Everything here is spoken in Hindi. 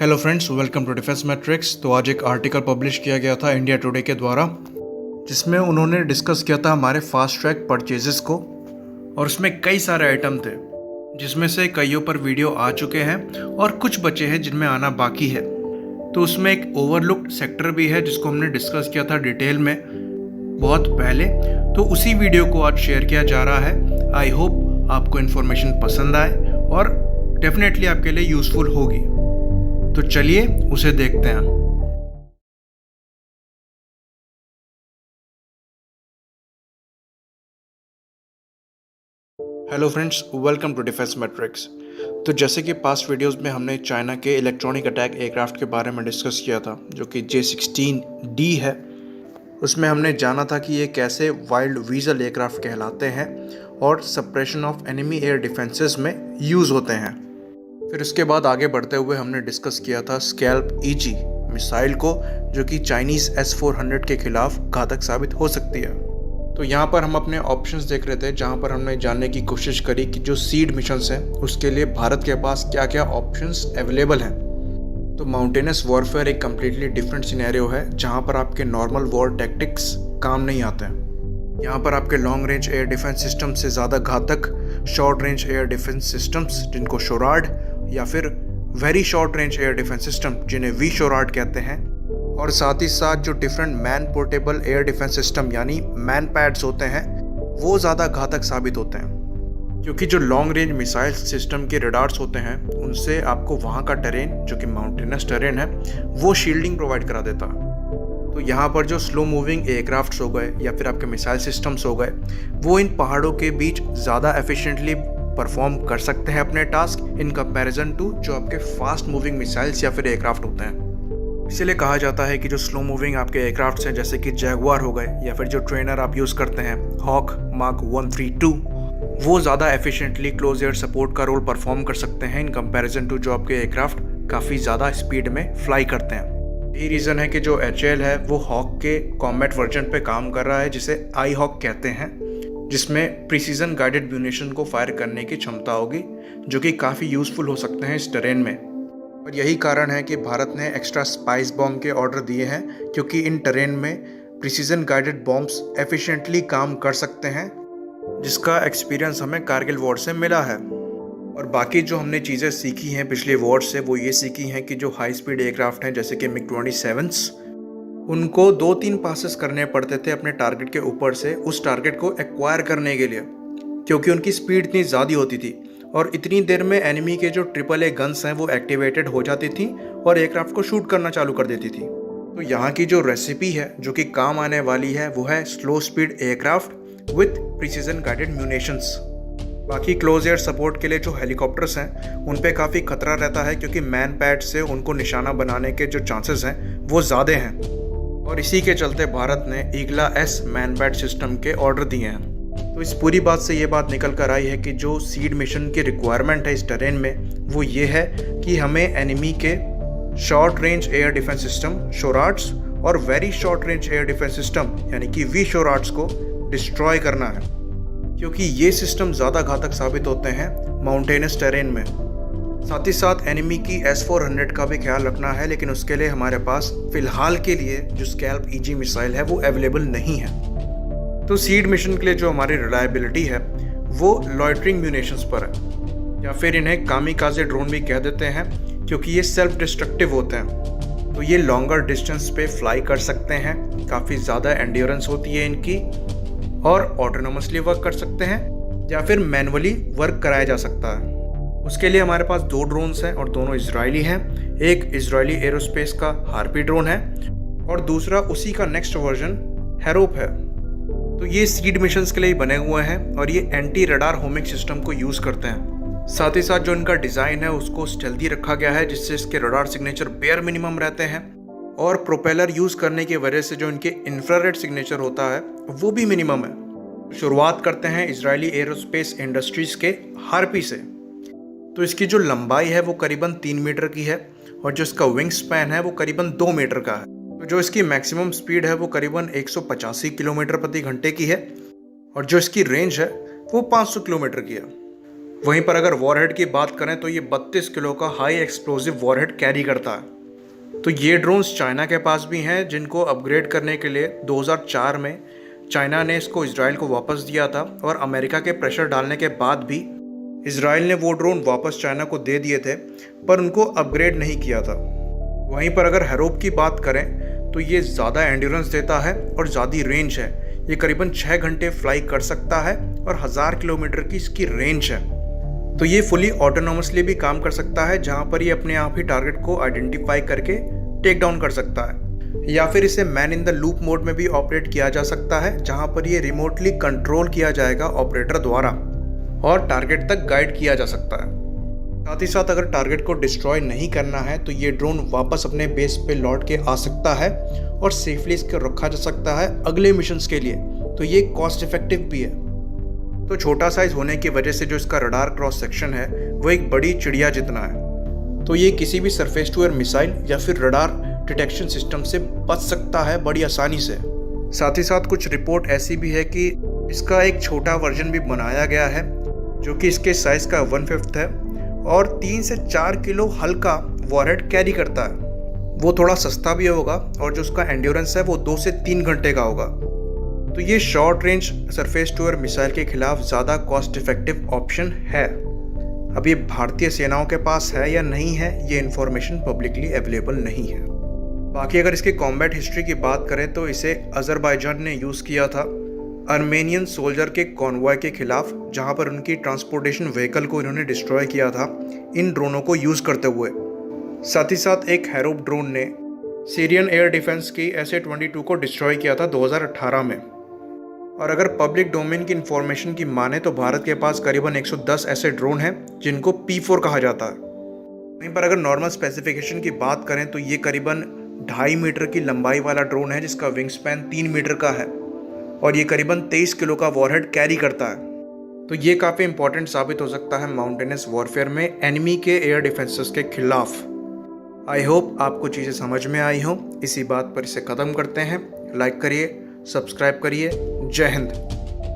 Hello friends, welcome to Defence Matrix. तो आज एक आर्टिकल पब्लिश किया गया था इंडिया टुडे के द्वारा, जिसमें उन्होंने डिस्कस किया था हमारे फास्ट ट्रैक परचेजेस को। और उसमें कई सारे आइटम थे, जिसमें से कईयों पर वीडियो आ चुके हैं और कुछ बचे हैं जिनमें आना बाकी है। तो उसमें एक ओवरलुक्ड सेक्टर भी है जिसको हमने डिस्कस किया था डिटेल में बहुत पहले। तो उसी वीडियो को आज शेयर किया जा रहा है। आई होप आपको इन्फॉर्मेशन पसंद आए और डेफिनेटली आपके लिए यूज़फुल होगी। तो चलिए उसे देखते हैं। Hello friends, welcome to Defence Matrix. तो जैसे कि पास्ट वीडियोस में हमने चाइना के इलेक्ट्रॉनिक अटैक एयरक्राफ्ट के बारे में डिस्कस किया था, जो कि J-16D है। उसमें हमने जाना था कि ये कैसे वाइल्ड वीजल एयरक्राफ्ट कहलाते हैं और suppression of enemy air defences में यूज़ होते हैं। फिर उसके बाद आगे बढ़ते हुए हमने डिस्कस किया था स्कैल्प ईजी मिसाइल को, जो कि चाइनीज़ S-400 के खिलाफ घातक साबित हो सकती है। तो यहाँ पर हम अपने ऑप्शंस देख रहे थे, जहाँ पर हमने जानने की कोशिश करी कि जो सीड मिशंस हैं उसके लिए भारत के पास क्या क्या ऑप्शंस अवेलेबल हैं। तो माउंटेनस वॉरफेयर एक कम्प्लीटली डिफरेंट सिनेरियो है, जहाँ पर आपके नॉर्मल वॉर टैक्टिक्स काम नहीं आते हैं। यहाँ पर आपके long range air defence system से ज़्यादा घातक short range air defence systems, जिनको शोराड या फिर very short range air defence system, जिन्हें वी शोराड कहते हैं, और साथ ही साथ जो different man portable air defence system यानी मैन पैड्स होते हैं, वो ज़्यादा घातक साबित होते हैं। क्योंकि जो लॉन्ग रेंज मिसाइल सिस्टम के रडार्स होते हैं, उनसे आपको वहाँ का टेरेन, जो कि माउंटेनस टेरेन है, वो शील्डिंग प्रोवाइड करा देता है। तो यहाँ पर जो स्लो मूविंग एयरक्राफ्ट्स हो गए या फिर आपके मिसाइल सिस्टम्स हो गए, वो इन पहाड़ों के बीच ज़्यादा एफिशिएंटली परफॉर्म कर सकते हैं अपने टास्क इन कंपैरिजन टू जो आपके फास्ट मूविंग मिसाइल्स या फिर एयरक्राफ्ट होते हैं। इसीलिए कहा जाता है कि जो स्लो मूविंग आपके एयरक्राफ्ट्स हैं, जैसे कि जैगुआर हो गए या फिर जो ट्रेनर आप यूज़ करते हैं हॉक मार्क 132, वो ज़्यादा एफिशिएंटली क्लोज एयर सपोर्ट का रोल परफॉर्म कर सकते हैं इन कंपैरिजन टू जो आपके एयरक्राफ्ट काफ़ी ज़्यादा स्पीड में फ्लाई करते हैं। यही रीज़न है कि जो HAL है वो हॉक के कॉम्बैट वर्जन पे काम कर रहा है, जिसे आई हॉक कहते हैं, जिसमें प्रिसीजन गाइडेड म्यूनिशन को फायर करने की क्षमता होगी, जो कि काफ़ी यूज़फुल हो सकते हैं इस टेरेन में। और यही कारण है कि भारत ने एक्स्ट्रा स्पाइस बॉम्ब के ऑर्डर दिए हैं, क्योंकि इन टेरेन में प्रिसीजन गाइडेड बॉम्ब्स एफिशिएंटली काम कर सकते हैं, जिसका एक्सपीरियंस हमें कारगिल वॉर से मिला है। और बाकी जो हमने चीज़ें सीखी हैं पिछले वॉर से, वो ये सीखी हैं कि जो हाई स्पीड एयरक्राफ्ट हैं, जैसे कि MiG-27s, उनको 2-3 पासेस करने पड़ते थे अपने टारगेट के ऊपर से उस टारगेट को एक्वायर करने के लिए, क्योंकि उनकी स्पीड इतनी ज़्यादा होती थी और इतनी देर में एनिमी के जो AAA गन्स हैं वो एक्टिवेटेड हो जाती थी और एयरक्राफ्ट को शूट करना चालू कर देती थी। तो यहाँ की जो रेसिपी है जो कि काम आने वाली है, वो है slow speed aircraft with precision guided munitions. बाकी क्लोज एयर सपोर्ट के लिए जो हेलीकॉप्टर्स हैं, उन पे काफ़ी खतरा रहता है, क्योंकि मैन पैड से उनको निशाना बनाने के जो चांसेस हैं वो ज़्यादा हैं। और इसी के चलते भारत ने ईगला S मैन पैड सिस्टम के ऑर्डर दिए हैं। तो इस पूरी बात से ये बात निकल कर आई है कि जो सीड मिशन की रिक्वायरमेंट है इस टेरेन में, वो ये है कि हमें एनिमी के short range air defence system SHORADS और very short range air defence system यानी कि वी शोराड्स को डिस्ट्रॉय करना है, क्योंकि ये सिस्टम ज़्यादा घातक साबित होते हैं माउंटेनस टेरेन में। साथ ही साथ एनिमी की S-400 का भी ख्याल रखना है, लेकिन उसके लिए हमारे पास फ़िलहाल के लिए जो स्कैल्प ईजी मिसाइल है वो अवेलेबल नहीं है। तो सीड मिशन के लिए जो हमारी रिलायबिलिटी है वो लॉइटरिंग म्यूनिशंस पर है, या फिर इन्हें कामिकाज़े ड्रोन भी कह देते हैं, क्योंकि ये सेल्फ डिस्ट्रक्टिव होते हैं। तो ये लॉन्गर डिस्टेंस पे फ्लाई कर सकते हैं, काफ़ी ज़्यादा एंड्योरेंस होती है इनकी, और ऑटोनोमसली वर्क कर सकते हैं या फिर मैनुअली वर्क कराया जा सकता है। उसके लिए हमारे पास 2 ड्रोन्स हैं और दोनों इजरायली हैं। एक इजरायली एरोस्पेस का हार्पी ड्रोन है और दूसरा उसी का नेक्स्ट वर्जन हेरोप है। तो ये सीड मिशंस के लिए बने हुए हैं और ये एंटी रडार होमिंग सिस्टम को यूज़ करते हैं। साथ ही साथ जो इनका डिज़ाइन है उसको स्टेल्दी रखा गया है, जिससे इसके रडार सिग्नेचर बेयर मिनिमम रहते हैं, और प्रोपेलर यूज़ करने की वजह से जो इनके इंफ्रारेड सिग्नेचर होता है वो भी मिनिमम है। शुरुआत करते हैं इजरायली एरोस्पेस इंडस्ट्रीज़ के हार्पी से। तो इसकी जो लंबाई है वो करीबन 3 मीटर की है और जो इसका विंग स्पैन है वो करीबन 2 मीटर का है। तो जो इसकी मैक्सिमम स्पीड है वो करीबन 185 किलोमीटर प्रति घंटे की है और जो इसकी रेंज है वो 500 किलोमीटर की है। वहीं पर अगर वॉरहेड की बात करें तो ये 32 किलो का हाई एक्सप्लोसिव वॉरहेड कैरी करता है। तो ये ड्रोन्स चाइना के पास भी हैं, जिनको अपग्रेड करने के लिए 2004 में चाइना ने इसको इजराइल को वापस दिया था, और अमेरिका के प्रेशर डालने के बाद भी इजराइल ने वो ड्रोन वापस चाइना को दे दिए थे, पर उनको अपग्रेड नहीं किया था। वहीं पर अगर हैरोप की बात करें तो ये ज़्यादा एंड्योरेंस देता है और ज़्यादा रेंज है। ये करीबन 6 घंटे फ्लाई कर सकता है और 1000 किलोमीटर की इसकी रेंज है। तो ये फुली ऑटोनोमसली भी काम कर सकता है, जहाँ पर ये अपने आप ही टारगेट को आइडेंटिफाई करके टेक डाउन कर सकता है, या फिर इसे man in the loop mode में भी ऑपरेट किया जा सकता है, जहाँ पर ये रिमोटली कंट्रोल किया जाएगा ऑपरेटर द्वारा और टारगेट तक गाइड किया जा सकता है। साथ ही साथ अगर टारगेट को डिस्ट्रॉय नहीं करना है तो ये ड्रोन वापस अपने बेस पे लौट के आ सकता है और सेफली इसको रखा जा सकता है अगले मिशंस के लिए। तो ये कॉस्ट इफेक्टिव भी है। तो छोटा साइज होने की वजह से जो इसका रडार क्रॉस सेक्शन है वो एक बड़ी चिड़िया जितना है। तो ये किसी भी सरफेस टू एयर मिसाइल या फिर रडार डिटेक्शन सिस्टम से बच सकता है बड़ी आसानी से। साथ ही साथ कुछ रिपोर्ट ऐसी भी है कि इसका एक छोटा वर्जन भी बनाया गया है, जो कि इसके साइज का 1/5 है और 3 से 4 किलो हल्का वॉरहेड कैरी करता है। वो थोड़ा सस्ता भी होगा और जो उसका एंड्योरेंस है वो 2 से 3 घंटे का होगा। तो ये short range surface to air missile के खिलाफ ज़्यादा कॉस्ट इफेक्टिव ऑप्शन है। अब ये भारतीय सेनाओं के पास है या नहीं है, ये इन्फॉर्मेशन पब्लिकली अवेलेबल नहीं है। बाकी अगर इसकी कॉम्बैट हिस्ट्री की बात करें तो इसे अजरबैजान ने यूज़ किया था अर्मेनियन सोल्जर के कॉन्वॉय के खिलाफ, जहां पर उनकी ट्रांसपोर्टेशन व्हीकल को इन्होंने डिस्ट्रॉय किया था इन ड्रोनों को यूज़ करते हुए। साथ ही साथ एक हैरोप ड्रोन ने सीरियन एयर डिफेंस की SA-22 को डिस्ट्रॉय किया था 2018 में। और अगर पब्लिक डोमेन की इंफॉर्मेशन की माने तो भारत के पास करीबन 110 ऐसे ड्रोन हैं जिनको P4 कहा जाता है। वहीं पर अगर नॉर्मल स्पेसिफिकेशन की बात करें तो ये करीबन 2.5 मीटर की लंबाई वाला ड्रोन है, जिसका विंग स्पैन 3 मीटर का है और ये करीबन 23 किलो का वॉरहेड कैरी करता है। तो ये काफ़ी इंपॉर्टेंट साबित हो सकता है माउंटेनस वॉरफेयर में एनिमी के एयर डिफेंसेस के खिलाफ। आई होप आपको चीज़ें समझ में आई हों। इसी बात पर इसे ख़त्म करते हैं। लाइक करिए, सब्सक्राइब करिए। जय हिंद।